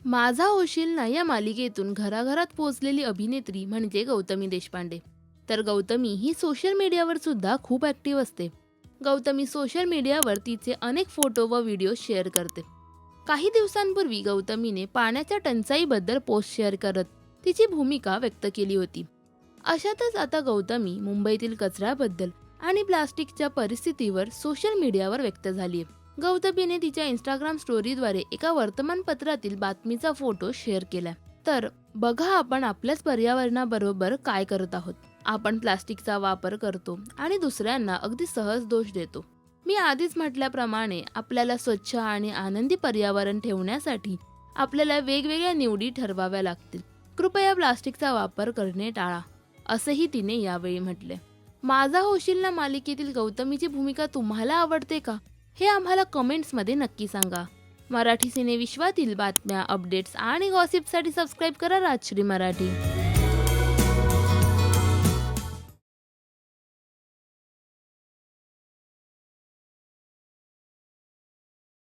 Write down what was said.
माझा होशील ना या मालिकेतून घराघरात पोहोचलेली अभिनेत्री म्हणजे गौतमी देशपांडे. तर गौतमी ही सोशल मीडियावर सुद्धा खूप ॲक्टिव्ह असते. गौतमी सोशल मीडियावर तिचे अनेक फोटो व व्हिडिओ शेअर करते. काही दिवसांपूर्वी गौतमीने पाण्याच्या टंचाईबद्दल पोस्ट शेअर करत तिची भूमिका व्यक्त केली होती. अशातच आता गौतमी मुंबईतील कचऱ्याबद्दल आणि प्लास्टिकच्या परिस्थितीवर सोशल मीडियावर व्यक्त झाली आहे. गौतमीने तिच्या इंस्टाग्राम स्टोरीद्वारे एका वर्तमानपत्रातील बातमीचा फोटो शेअर केला. तर बघा, आपण आपल्याच पर्यावरणाबरोबर काय करत आहोत. आपण प्लास्टिकचा वापर करतो आणि दुसऱ्यांना अगदी सहज दोष देतो. मी आधीच म्हटल्याप्रमाणे आपल्याला स्वच्छ आणि आनंदी पर्यावरण ठेवण्यासाठी आपल्याला वेगवेगळ्या निवडी ठरवाव्या लागतील. कृपया प्लास्टिकचा वापर करणे टाळा, असेही तिने यावेळी म्हटले. माझा होशील ना मालिकेतील गौतमीची भूमिका तुम्हाला आवडते का, हे आम्हाला कमेंट्समध्ये नक्की सांगा. मराठी सिने विश्वातील बातम्या, अपडेट्स आणि गॉसिपसाठी सबस्क्राईब करा राजश्री मराठी.